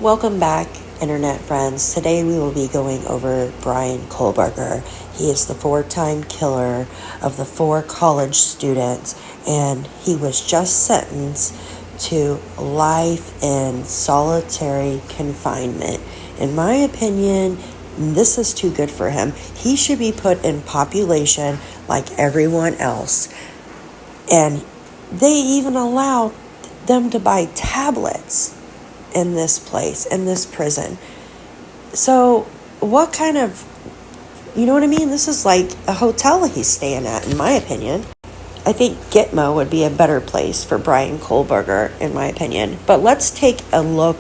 Welcome back, internet friends. Today we will be going over Bryan Kohberger. He is the 4-time killer of the 4 college students, and he was just sentenced to life in solitary confinement. In my opinion, this is too good for him. He should be put in population like everyone else. And they even allow them to buy tablets in this place, in this prison. So what kind of, you know what I mean? This is like a hotel he's staying at, in my opinion. I think Gitmo would be a better place for Bryan Kohberger, in my opinion. But let's take a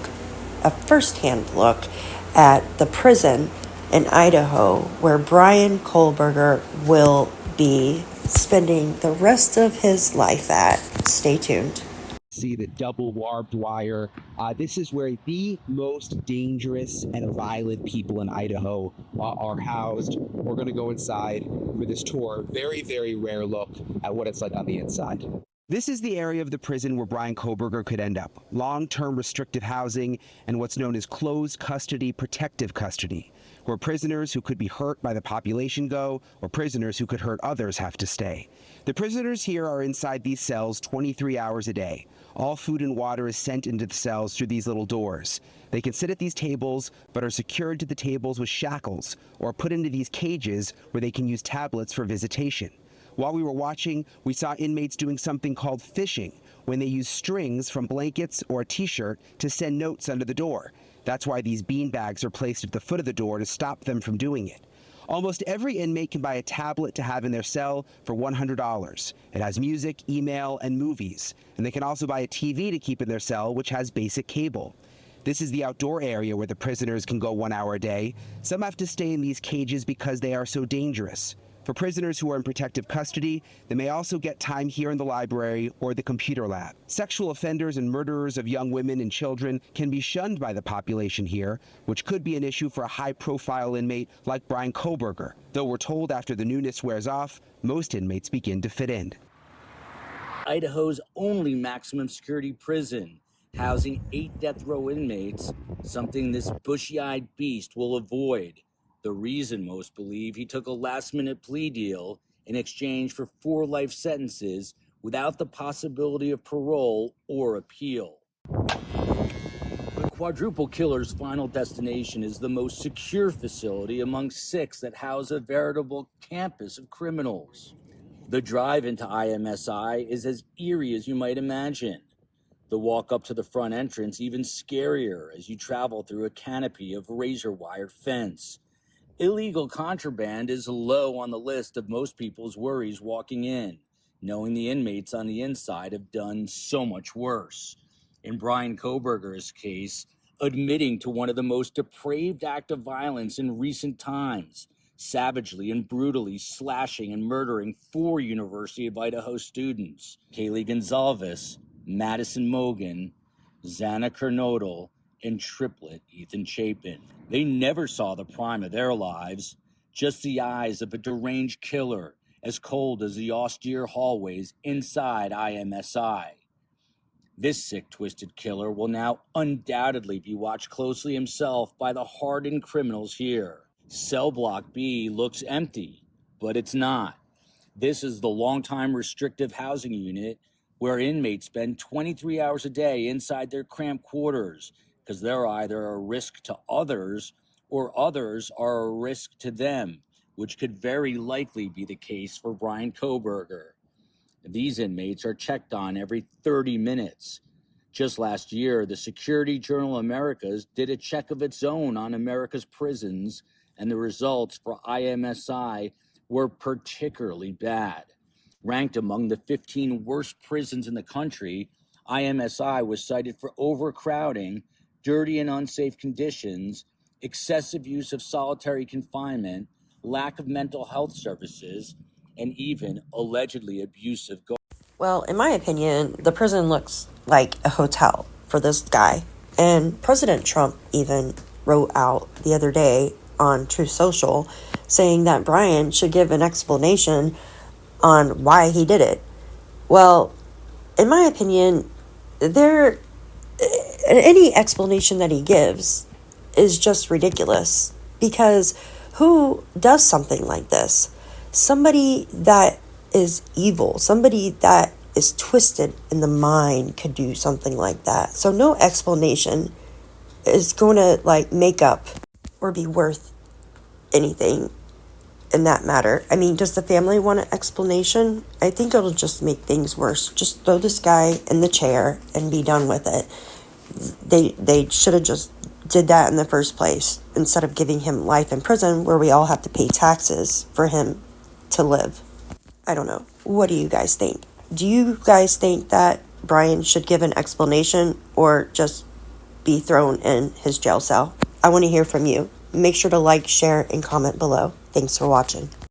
first-hand look at the prison in Idaho where Bryan Kohberger will be spending the rest of his life at. Stay tuned. See the double barbed wire. This is where the most dangerous and violent people in Idaho are housed. We're going to go inside for this tour. Very, very rare look at what it's like on the inside. This is the area of the prison where Bryan Kohberger could end up. Long-term restrictive housing and what's known as closed custody, protective custody, where prisoners who could be hurt by the population go, or prisoners who could hurt others have to stay. The prisoners here are inside these cells 23 hours a day. All food and water is sent into the cells through these little doors. They can sit at these tables, but are secured to the tables with shackles, or put into these cages where they can use tablets for visitation. While we were watching, we saw inmates doing something called fishing, when they use strings from blankets or a t-shirt to send notes under the door. That's why these bean bags are placed at the foot of the door to stop them from doing it. Almost every inmate can buy a tablet to have in their cell for $100. It has music, email, and movies. And they can also buy a TV to keep in their cell, which has basic cable. This is the outdoor area where the prisoners can go 1 hour a day. Some have to stay in these cages because they are so dangerous. For prisoners who are in protective custody, they may also get time here in the library or the computer lab. Sexual offenders and murderers of young women and children can be shunned by the population here, which could be an issue for a high-profile inmate like Bryan Kohberger. Though we're told after the newness wears off, most inmates begin to fit in. Idaho's only maximum security prison, housing 8 death row inmates, something this bushy-eyed beast will avoid. The reason most believe he took a last-minute plea deal in exchange for 4 life sentences without the possibility of parole or appeal. The quadruple killer's final destination is the most secure facility among 6 that house a veritable campus of criminals. The drive into IMSI is as eerie as you might imagine. The walk up to the front entrance even scarier as you travel through a canopy of razor-wired fence. Illegal contraband is low on the list of most people's worries walking in, knowing the inmates on the inside have done so much worse. In Bryan Kohberger's case, admitting to one of the most depraved acts of violence in recent times, savagely and brutally slashing and murdering 4 University of Idaho students, Kaylee Goncalves, Madison Mogen, Xana Kernodle, and triplet Ethan Chapin. They never saw the prime of their lives, just the eyes of a deranged killer, as cold as the austere hallways inside IMSI. This sick, twisted killer will now undoubtedly be watched closely himself by the hardened criminals here. Cell Block B looks empty, but it's not. This is the longtime restrictive housing unit where inmates spend 23 hours a day inside their cramped quarters, because they're either a risk to others or others are a risk to them, which could very likely be the case for Bryan Kohberger. These inmates are checked on every 30 minutes. Just last year, the Security Journal Americas did a check of its own on America's prisons, and the results for IMSI were particularly bad. Ranked among the 15 worst prisons in the country, IMSI was cited for overcrowding, dirty and unsafe conditions, excessive use of solitary confinement, lack of mental health services, and even allegedly abusive guards. Well, in my opinion, the prison looks like a hotel for this guy. And President Trump even wrote out the other day on Truth Social saying that Bryan should give an explanation on why he did it. Well, in my opinion, any explanation that he gives is just ridiculous, because who does something like this? Somebody that is evil, somebody that is twisted in the mind could do something like that. So no explanation is going to like make up or be worth anything in that matter. I mean, does the family want an explanation? I think it'll just make things worse. Just throw this guy in the chair and be done with it. They should have just did that in the first place, instead of giving him life in prison where we all have to pay taxes for him to live. I don't know. What do you guys think? Do you guys think that Bryan should give an explanation or just be thrown in his jail cell? I want to hear from you. Make sure to like, share, and comment below. Thanks for watching.